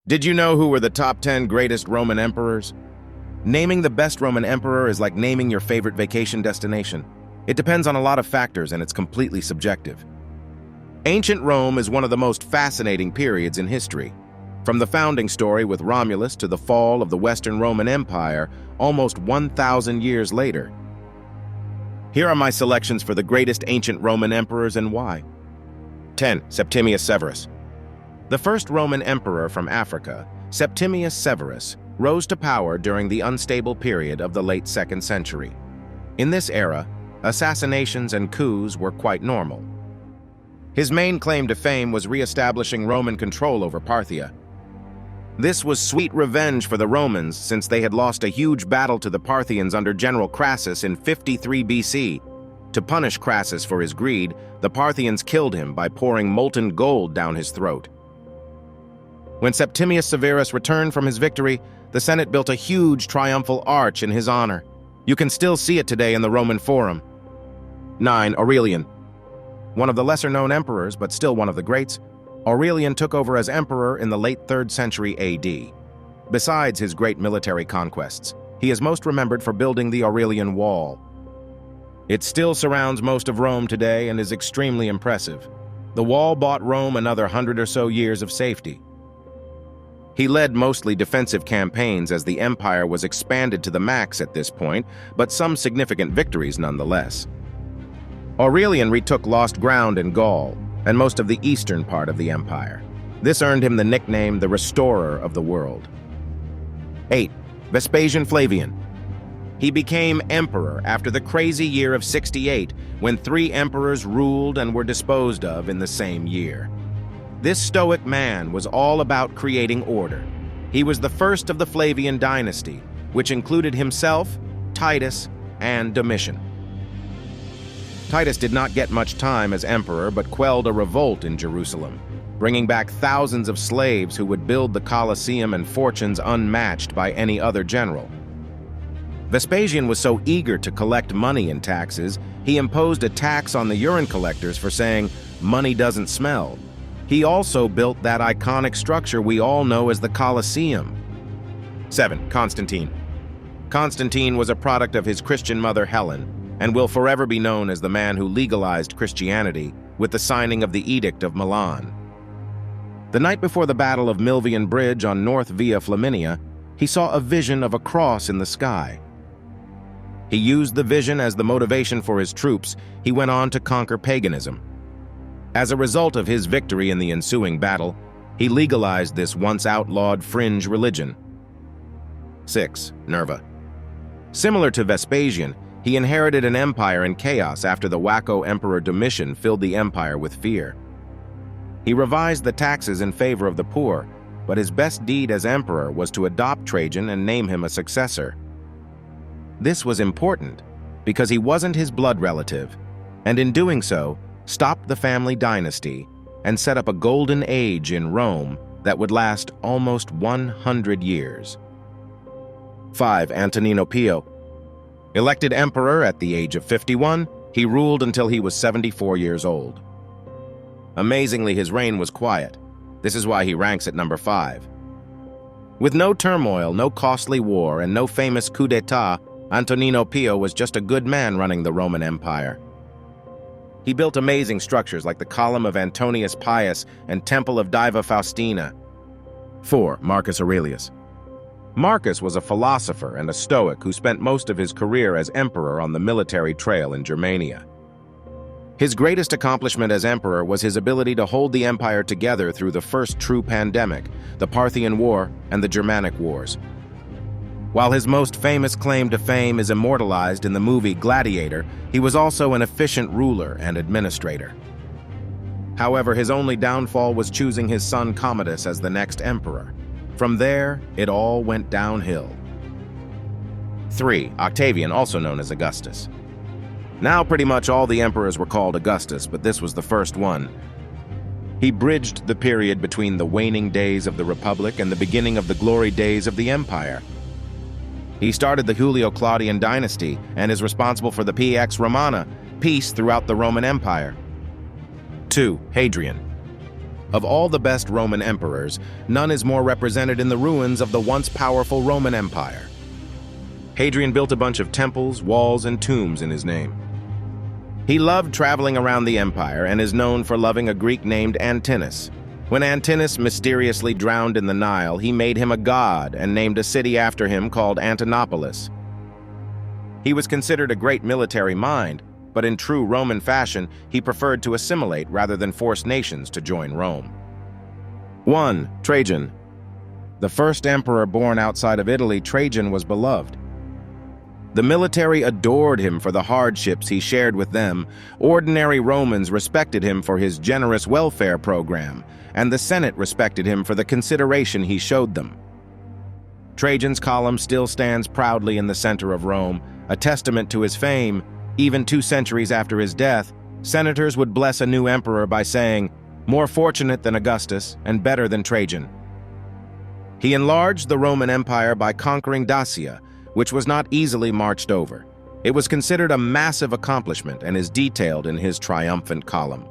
Did you know who were the top 10 greatest Roman emperors? Naming the best Roman emperor is like naming your favorite vacation destination. It depends on a lot of factors and it's completely subjective. Ancient Rome is one of the most fascinating periods in history. From the founding story with Romulus to the fall of the Western Roman Empire almost 1,000 years later. Here are my selections for the greatest ancient Roman emperors and why. 10. Septimus Severus. The first Roman emperor from Africa, Septimus Severus, rose to power during the unstable period of the late 2nd century. In this era, assassinations and coups were quite normal. His main claim to fame was re-establishing Roman control over Parthia. This was sweet revenge for the Romans since they had lost a huge battle to the Parthians under General Crassus in 53 BC. To punish Crassus for his greed, the Parthians killed him by pouring molten gold down his throat. When Septimus Severus returned from his victory, the Senate built a huge triumphal arch in his honor. You can still see it today in the Roman Forum. 9. Aurelian. One of the lesser-known emperors, but still one of the greats, Aurelian took over as emperor in the late 3rd century AD. Besides his great military conquests, he is most remembered for building the Aurelian Wall. It still surrounds most of Rome today and is extremely impressive. The wall bought Rome another 100 or so years of safety. He led mostly defensive campaigns as the empire was expanded to the max at this point, but some significant victories nonetheless. Aurelian retook lost ground in Gaul and most of the eastern part of the empire. This earned him the nickname the Restorer of the World. 8. Vespasian Flavian. He became emperor after the crazy year of 68, when 3 emperors ruled and were disposed of in the same year. This stoic man was all about creating order. He was the first of the Flavian dynasty, which included himself, Titus, and Domitian. Titus did not get much time as emperor, but quelled a revolt in Jerusalem, bringing back thousands of slaves who would build the Colosseum and fortunes unmatched by any other general. Vespasian was so eager to collect money and taxes, he imposed a tax on the urine collectors for saying, "Money doesn't smell." He also built that iconic structure we all know as the Colosseum. 7. Constantine. Constantine was a product of his Christian mother Helen, and will forever be known as the man who legalized Christianity with the signing of the Edict of Milan. The night before the Battle of Milvian Bridge on North Via Flaminia, he saw a vision of a cross in the sky. He used the vision as the motivation for his troops. He went on to conquer paganism. As a result of his victory in the ensuing battle, he legalized this once outlawed fringe religion. 6. Nerva. Similar to Vespasian, he inherited an empire in chaos after the wacko Emperor Domitian filled the empire with fear. He revised the taxes in favor of the poor, but his best deed as emperor was to adopt Trajan and name him a successor. This was important because he wasn't his blood relative, and in doing so, stopped the family dynasty and set up a golden age in Rome that would last almost 100 years. 5. Antonino Pio. Elected emperor at the age of 51, he ruled until he was 74 years old. Amazingly, his reign was quiet. This is why he ranks at number 5. With no turmoil, no costly war, and no famous coup d'etat, Antonino Pio was just a good man running the Roman Empire. He built amazing structures like the Column of Antonius Pius and Temple of Diva Faustina. 4. Marcus Aurelius. Marcus was a philosopher and a Stoic who spent most of his career as emperor on the military trail in Germania. His greatest accomplishment as emperor was his ability to hold the empire together through the first true pandemic, the Parthian War and the Germanic Wars. While his most famous claim to fame is immortalized in the movie Gladiator, he was also an efficient ruler and administrator. However, his only downfall was choosing his son Commodus as the next emperor. From there, it all went downhill. 3. Octavian, also known as Augustus. Now pretty much all the emperors were called Augustus, but this was the first one. He bridged the period between the waning days of the Republic and the beginning of the glory days of the Empire. He started the Julio-Claudian dynasty and is responsible for the Pax Romana, peace throughout the Roman Empire. 2. Hadrian. Of all the best Roman emperors, none is more represented in the ruins of the once powerful Roman Empire. Hadrian built a bunch of temples, walls, and tombs in his name. He loved traveling around the empire and is known for loving a Greek named Antinous. When Antinous mysteriously drowned in the Nile, he made him a god and named a city after him called Antinopolis. He was considered a great military mind, but in true Roman fashion, he preferred to assimilate rather than force nations to join Rome. 1. Trajan. The first emperor born outside of Italy, Trajan was beloved. The military adored him for the hardships he shared with them. Ordinary Romans respected him for his generous welfare program, and the Senate respected him for the consideration he showed them. Trajan's column still stands proudly in the center of Rome, a testament to his fame. Even 2 centuries after his death, senators would bless a new emperor by saying, "More fortunate than Augustus and better than Trajan." He enlarged the Roman Empire by conquering Dacia, which was not easily marched over. It was considered a massive accomplishment and is detailed in his triumphant column.